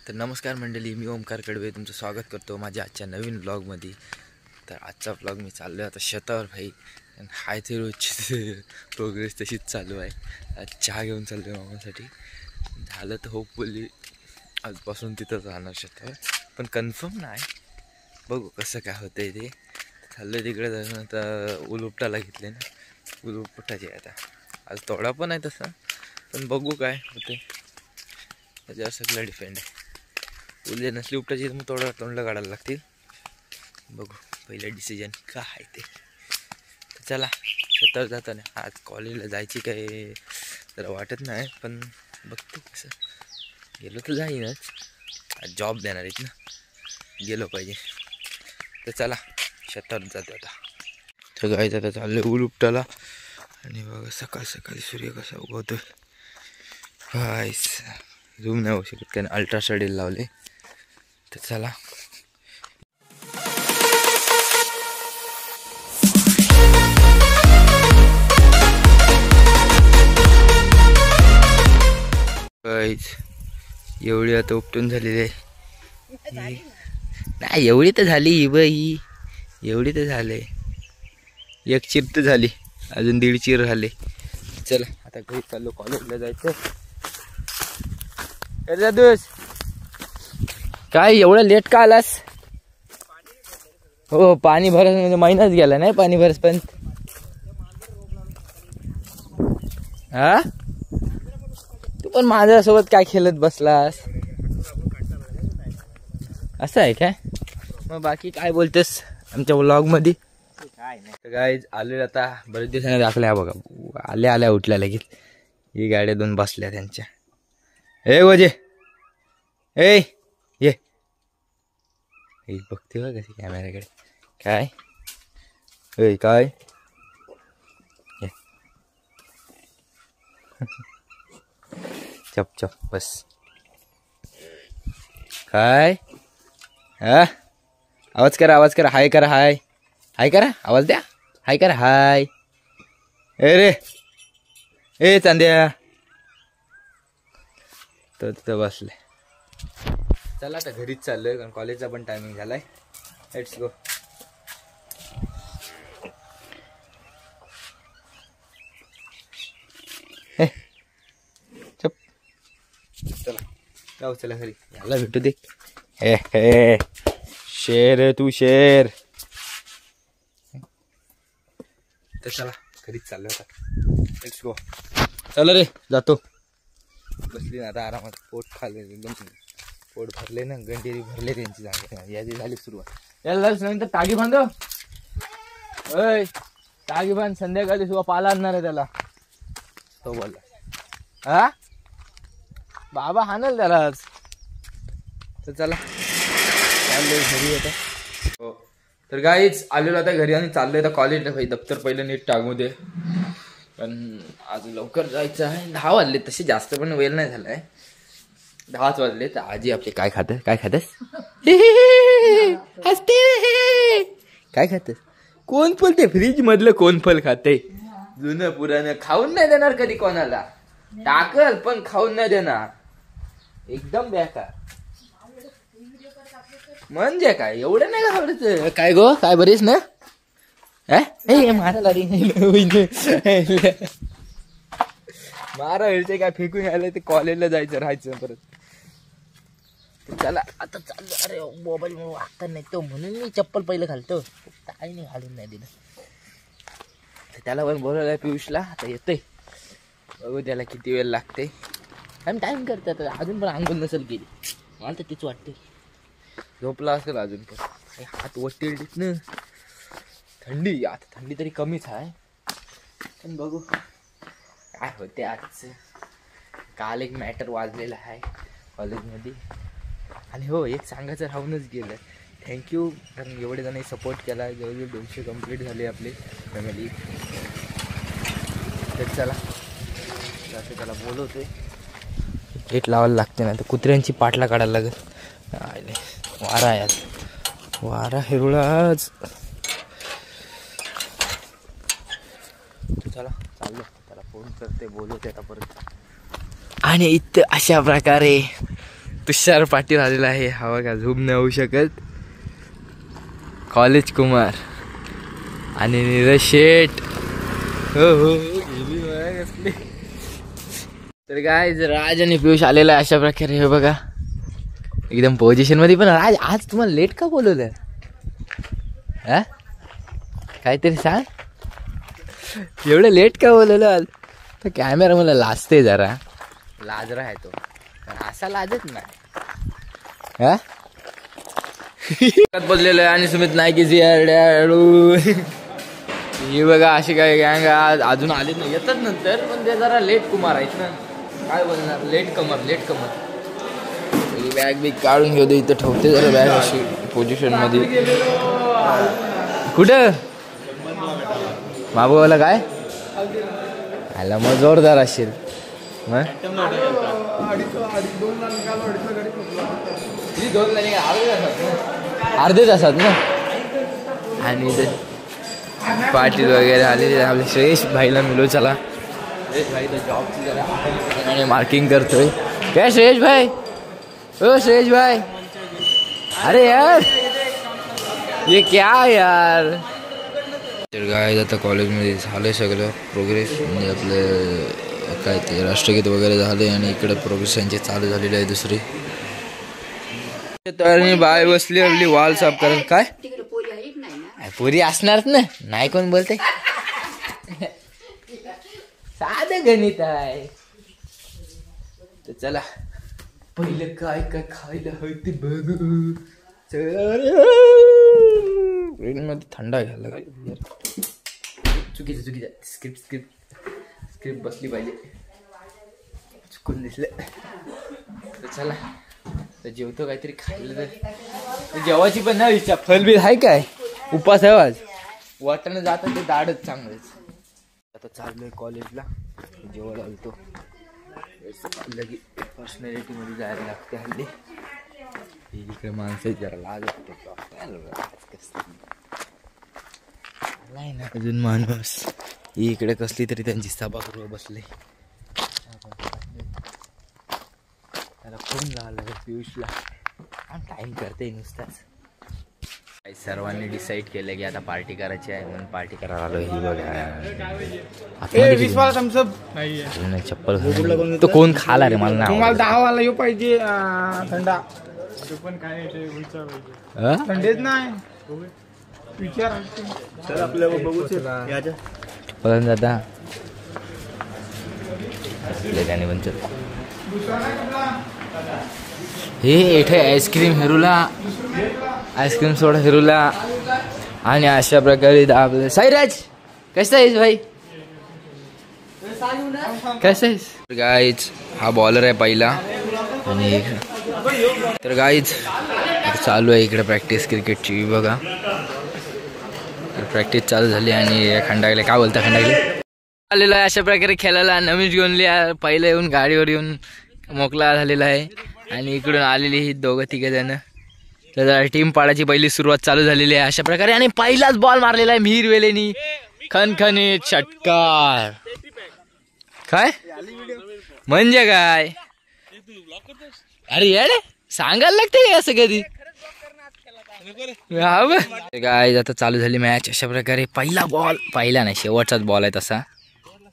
तर नमस्कार मंडळी, मी ओमकार कडवे तुमचं स्वागत करतो माझ्या आजच्या नवीन ब्लॉगमध्ये। तर आजचा ब्लॉग मी चाललो आहे आता शेतावर भाई, हाय ते रोजची प्रोग्रेस तशीच चालू आहे। चहा घेऊन चाललो आहे मामासाठी, झालं तर होपफुली आजपासून तिथंच राहणार शेतावर, पण कन्फर्म नाही, बघू कसं काय होतंय ते। चाललं तिकडे जाऊन आता उलुपटाला घेतले ना, उलुपटाचे आता आज तोडा पण आहे तसा, पण बघू काय होते त्याच्यावर सगळं डिपेंड आहे। उद्या नसली उपटाची तर मग तोंडला काढायला लागतील, बघू पहिलं डिसिजन काय आहे ते। चला शेतावर जाताना आज कॉलेजला जायची काय जरा वाटत नाही, पण बघतो कसं गेलो तर जाईनच, आज जॉब देणार आहेत ना, गेलो पाहिजे। तर चला शेतावर जातो आता। तर गाईच आता चाललं उलुपटाला, आणि बघा सकाळ सकाळी सूर्य कसा उगवतोय, गाईस झूम नाही होऊ शकत कारण अल्ट्रा शेडिल लावले। तर चला गाईस एवढी आता उपटून झालेली आहे, नाही एवढी तर झाली बाई, एवढी तर झाले, एक चिर तर झाली, अजून 1.5 चिर झाले। चला आता घरी चाललो, कॉलेजला जायचं। अरे दोस्त काय एवढं लेट का आलास? हो पाणी भरस म्हणजे महिनाच गेला नाही पाणी भरस, पण हा तू पण माझ्यासोबत काय खेळत बसलास, असं आहे काय? मग बाकी काय बोलतेस आमच्या व्लॉग मध्ये? काय नाही तर गाईज आले आता, बरेच दिवसांनी दाखल्या बघा, आल्या उठल्या लगेच, ही गाड्या 2 बसल्या त्यांच्या। ए वजे ए ये, बघते बघ कशी कॅमेऱ्याकडे, काय ए काय चप चप बस, काय हा आवाज करा, हाय करा, हाय करा, आवाज द्या, हाय करा, हाय। ए रे ए चांद्या, तर तिथं बसले। चला आता घरीच चाललोय कारण कॉलेजचा पण टायमिंग झालाय, लेट्स गो। चप चला जाऊ, चला घरी, याला भेटू दे। हे शेर आहे तू, शेर। तर चला घरीच चाललोय आता, लेट्स गो। चला रे जातो, बसली ना आता आरामात, पोट खाल्ले एकदम, पोट भरले ना, गंडेरी भरले त्यांची जागा, याची झाली सुरुवात। याला नंतर टाकी बांधव, अय टाकी बांध, संध्याकाळी सुद्धा पाला आणणार आहे त्याला, तो बोलला हा बाबा हाणल त्यालाच। तर चला चाललोय घरी आता। हो तर गाईच आलेलो आता घरी आणि चाललोय आता कॉलेजला भाई, दप्तर पहिलं नीट टाकू दे, पण आज लवकर जायचं आहे। 10 वाजले, तसे जास्त पण वेळ नाही झालाय, 10च वाजले। तर आजी आपले काय खातेस काय खातेस? कोण फल, ते फ्रीज मधलं कोण फल खाते, जुनं पुरानं, खाऊन नाही देणार कधी कोणाला, टाकल पण खाऊन नाही देणार, एकदम बेकार। म्हणजे काय एवढं नाही का आवडत? काय गो काय बरीस ना? मारायला मारा वेळचे काय फेकून यायला, ते कॉलेजला जायचं राहायचं परत। चला आता चाललो, अरे मोबाईल वागता नाही तो, म्हणून मी चप्पल पहिलं घालतो, काय नाही घालून नाही दिलं। त्याला पण बोलवलंय पियुषला, आता येतोय, बघू त्याला किती वेळ लागते, टाइम करतात अजून पण अंघोळ नसेल केली, मला तर तीच वाटते, झोपला असेल अजून पण, हात वटील ना, थंडी आता, थंडी तरी कमीच आहे, पण बघू काय होते आज। काल एक मॅटर वाजलेला आहे कॉलेजमध्ये, आणि हो एक सांगायचं राहूनच गेलं, थँक्यू कारण एवढे जण सपोर्ट केला, जवळजवळ 200 कंप्लीट झाले आपली फॅमिली। तर चला जाते, त्याला बोलवतोय, गेट लावायला लागते ना, तर कुत्र्यांची पाठला काढायला लागेल, वारा आहे आज, वारा हिरुळाच। चला चाललो, त्याला फोन करते, बोलवते आता परत। आणि इथं अशा प्रकारे तुषार पाटील आलेला आहे. हा बघा झूम नाही होऊ शकत. कॉलेज कुमार आणि नीरज शेठ. हो हो कसली. तर काय राज आणि पियुष आलेला आहे अशा प्रकारे. हे बघा एकदम पोझिशन मध्ये. पण राज आज तुम्हाला लेट का बोलवलं? हा काहीतरी सांग. एवढं लेट का बोलवलं आज? तर कॅमेरा मला लाजते जरा. लाजरा आहे तो, असा लाजत नाही. हा बसलेलं आहे आणि सुमित नायकीची ही बघा अशी काय गँग आज अजून आले नाही. येतात नंतर पण ते जरा लेट कुमार आहेत ना. काय बोलणार, लेट कमर. बॅग बिग काढून घेऊ दे. इथं ठेवते जरा बॅग अशी पोझिशन मध्ये. कुठं मागोवाला काय आला मग जोरदार असेल. अर्धे तासात ना. आणि पाटील वगैरे आलेले. आपले श्रेयश भाईला मिळू. चला श्रेयश भाई तर जॉबची जरा मार्किंग करतोय. काय श्रेयश भाई? ओ श्रेयश भाई, अरे यार ये क्या यार. तर काय आता कॉलेजमध्ये झालं सगळं प्रोग्रेस. म्हणजे आपलं काय ते राष्ट्रगीत वगैरे झाले आणि इकडे प्रोग्रेस यांची चालू झालेली आहे दुसरी. तर बाय बसली आपली वाल साफ करत. काय पोरी असणारच ना, नाही कोण बोलते. साधं गणित आहे. तर चला पहिलं काय काय खायला हवं ते बघू. मध्ये थंडा घ्यायला लागला. चुकीचं स्क्रिप्ट बसली पाहिजे. चुकून दिसलं. तर चला तर जेवतो काहीतरी खायला. तर जेवायची पण ना इच्छा. फलबिल आहे काय? उपास आहे आज. वाटाणं जातं ते दाढच चांगलंच. आता चाललोय कॉलेजला. जेवायला आलतो. लगी पर्सनॅलिटी मध्ये जायला लागते हल्ली. इकडे माणसं जरा लाज नाही ना अजून माणूस. इकडे कसली तरी त्यांची सभागृह बसले. त्याला फोन लावला पियुषला. टाइम करते नुसताच. सर्वांनी डिसाईड केलं की आता पार्टी करायची आहे म्हणून पार्टी करायला आलो. ही बघा चप्पल तो कोण खाला रे? मला नाही. 10 वाला येऊ पाहिजे थंडा. थंडीच नाही विचार. आपल्याला बघू जाता त्याने पण. हे इथे आईस्क्रीम हिरूला. आईस्क्रीम सोडा हिरूला. आणि अशा प्रकारे आपलं साईराज कसं आहेस भाई? कसं आहेस? गाईज हा बॉलर आहे पहिला. आणि तर गाईज चालू आहे इकडे प्रॅक्टिस क्रिकेटची. बघा प्रॅक्टिस चालू झाली. आणि खंडागले काय बोलता खंडागले आलेला आहे अशा प्रकारे खेळायला. नमीश गोंधली पहिलं येऊन गाडीवर येऊन मोकळा झालेला आहे. आणि इकडून आलेली ही दोघं तिघ जण. तर टीम पाडायची पहिली सुरुवात चालू झालेली आहे अशा प्रकारे. आणि पहिलाच बॉल मारलेला आहे मिहीर वेलेनी. खणखणीत षटकार. काय म्हणजे काय? अरे यार सांगायला लागते असं कधी. काय आता चालू झाली मॅच अशा प्रकारे. पहिला बॉल, पहिला नाही शेवटचाच बॉल आहे तसा.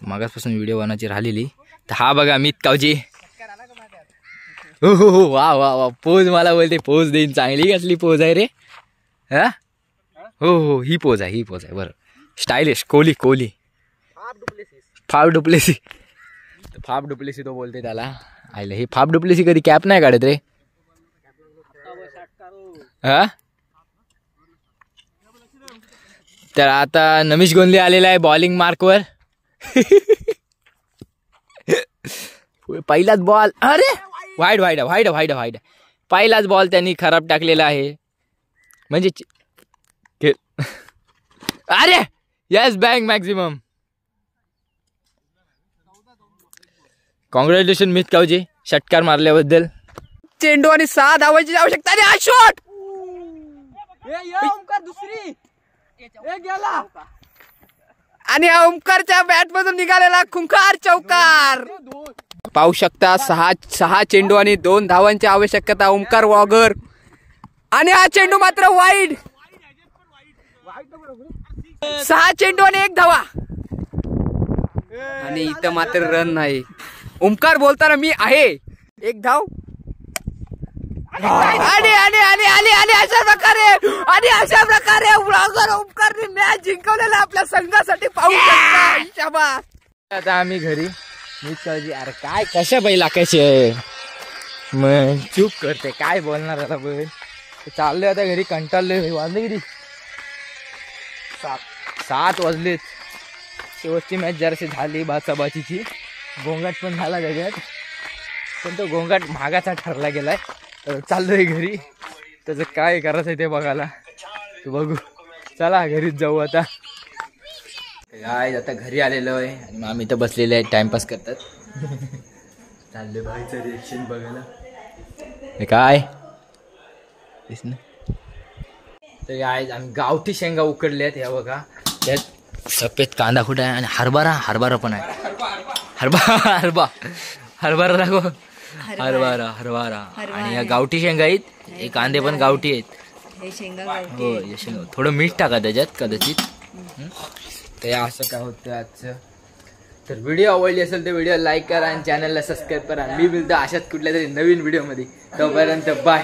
मागासपासून व्हिडिओ बनवायची राहिलेली. तर हा बघा मित कावजी. हो हो हो वा वा वा. पोज मला बोलते पोज देईन. चांगली कसली पोज आहे रे? हा हो हो ही पोज आहे बरं. Stylish Kohli Faf du Plessis. Faf du Plessis तो बोलते त्याला. आयला हे फाफ डुप्लेसी कधी कॅप नाही काढत रे? हा तर आता नमीश गोंधली आलेला आहे बॉलिंग मार्कवर. पहिलाच बॉल. अरे वाईड. पहिलाच बॉल त्यांनी खराब टाकलेला आहे. म्हणजे अरे यस बँक मॅक्झिमम. कॉंग्रॅच्युलेशन मित कावजी षटकार मारल्याबद्दल. चेंडू आणि 6 धावांची आवश्यकता. आणि हा शॉट दुसरी गेला. आणि ओमकारच्या बॅट मधून निघालेला खुंखार चौकार. पाहू शकता 6 चेंडू आणि 2 धावांची आवश्यकता ओमकार वॉगर आणि हा चेंडू मात्र वाईड. 6 चेंडू आणि 1 धावा आणि इथं मात्र रन नाही. ओमकार बोलताना मी आहे. 1 धाव आणि अशा प्रकारे ओमकारने मॅच जिंकवलेला आपल्या संघासाठी. पाहू शकता. शाबास. आता आम्ही घरी मीच काळजी. अरे काय कशा बाई लागायचे मग चूक करते काय बोलणार आता बघ. चाललोय आता घरी कंटाळलोय. वाजले किती 7 वाजलेत. शेवटची मॅच जराशी झाली बाचाबाचीची. गोंगाट पण झाला त्याच्यात पण तो गोंगाट महागाचा ठरला गेलाय. चाललोय घरी. त्याचं काय करायचं ते बघायला बघू. चला घरीच जाऊ आता. काय आता घरी आलेलो आहे आणि आम्ही तर बसलेले आहेत टाइमपास करतात. चालले बाईचं रिएक्शन बघायला. हे काय तर काय आम्ही गावठी शेंगा उकडल्या आहेत. ह्या बघा त्यात सफेद कांदा कुठे आहे आणि हरभरा पण आहे. हरभरा दाखव. हरभरा आणि या गावठी शेंगा आहेत. हे कांदे पण गावठी आहेत. हो हे शेंगा थोडं मीठ टाका त्याच्यात कदाचित. तर असं काय होतं आजचं. तर व्हिडिओ आवडली असेल तर व्हिडिओ लाईक करा आणि चॅनलला सबस्क्राईब करा. मी बोलतो अशाच कुठल्या तरी नवीन व्हिडिओमध्ये. तोपर्यंत बाय.